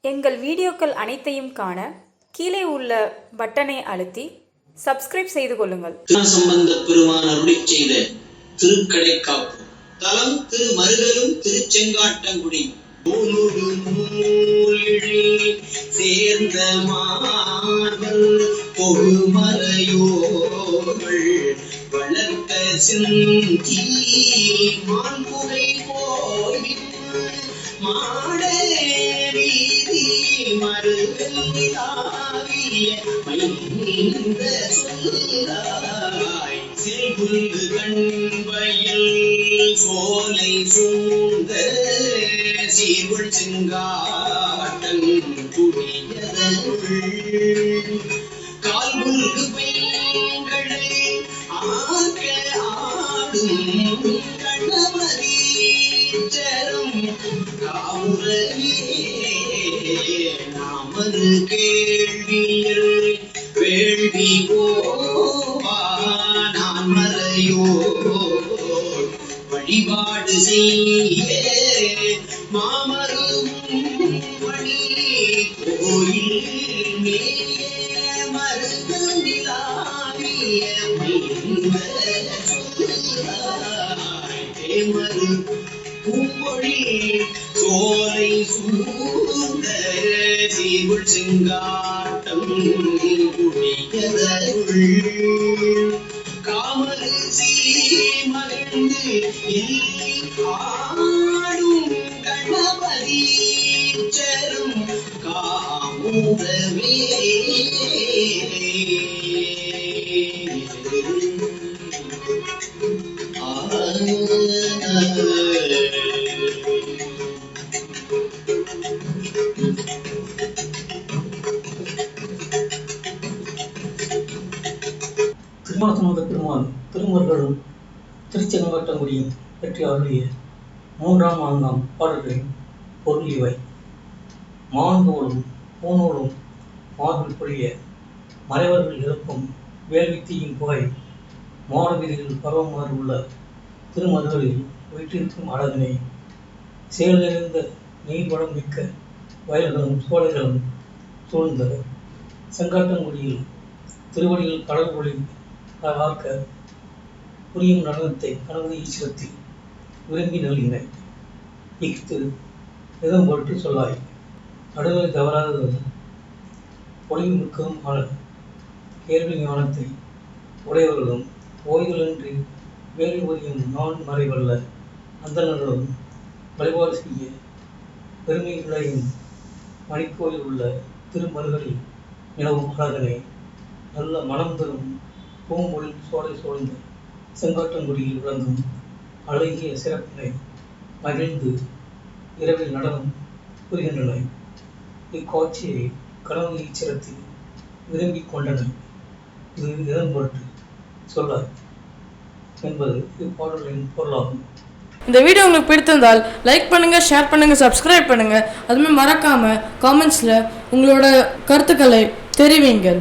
எங்கள் வீடியோக்கள் அனைத்தையும் காண கீழே உள்ள பட்டனை அழுத்தி சப்ஸ்கிரைப் செய்து கொள்ளுங்கள். சம்பந்த பெருமான் அருளிச் செய்த திருக்கடைக்காப்பு தலம் திரு மருகலும் திருச்செங்காட்டங்குடி சேர்ந்த மாதல் பொகுமலையோர்கள் வளர்த்த சிந்தி மான்புகை கோயில் மாட வீதி மருகல் நிலாவிய மைந்த சொல்லாய் செல்புல்கு கண்வயல் சோலை சூழ்ந்த சீர்குள் செங்காட்டன் குடியதனுள் கால்புல்கு பெண்களை ஆக்க ஆடும் கணவரீச்சரும் காவுரவே நாமது கேள்வியர் வேள்வி ஓவா நான் மறையோ வழிபாடு செய்ய மாமரும் மணி கோயில் மேய மருகல் நிலாவிய தேமரு பூமொழி சோலை சூழ்ந்த சீர்குள் செங்காட்டம் குடியதருள் காமரு மகிழ்ந்து ஆடும் கணபதீச்சரும் காமுதவே திருமாசமுத பெருமான் திருமருகலும் திருச்செங்காட்டங்குடியும் பற்றி அருளிய 3ஆம் 4ஆம் பாடல்களின் பொருள் இவை. மான்தோளும் பூநூலும் மார்பில் பொழிய மறைவர்கள் இறப்பும் வேள்வித்தீயின் புகை மாட வீதிகளில் பருவமாறு உள்ள திருமருகலில் வீற்றிருக்கும் அழகினை செயல் நிறைந்த நீர்வளம் மிக்க வயல்களும் சோலைகளும் சூழ்ந்த செங்காட்டங்குடியில் திருவடியில் கடல் ஒளி பார்க்க புரியும் நடனத்தை கணவதி ஈஸ்வரத்தில் விரும்பி நல்கின இஃது இதம் பொருட்டு சொல்லாய் நடுவில் தவறாதது ஒளிவு மிக்கவும் ஆளர் கேள்வி ஞானத்தை உடையவர்களும் ஓய்தலின்றி வேலை ஒழியும் நான் மறைவல்ல அந்தணர்களும் வழிபாடு செய்ய பெருமை விளையும் மணிக்கோயில் உள்ள திருமருகலில் நிலவும் அழகனை நல்ல மனம் தரும் பூம்பொழி சோலை சூழ்ந்த செங்காட்டங்குடியில் விளங்கும் அழகிய சிறப்பினை மகிழ்ந்து இரவில் நடனம் புரிகின்றன. இக்காட்சியை கணவன் ஈச்சரத்தில் விரும்பிக் கொண்டனர். இது இதன் பொருட்டு சொல்லார் என்பது இப்பாடலின் பொருளாகும். இந்த வீடியோ உங்களுக்கு பிடித்திருந்தால் லைக் பண்ணுங்க, ஷேர் பண்ணுங்க, சப்ஸ்கிரைப் பண்ணுங்க. அதுமாதிரி மறக்காம காமெண்ட்ஸ்ல உங்களோட கருத்துக்களை தெரிவிங்கள்.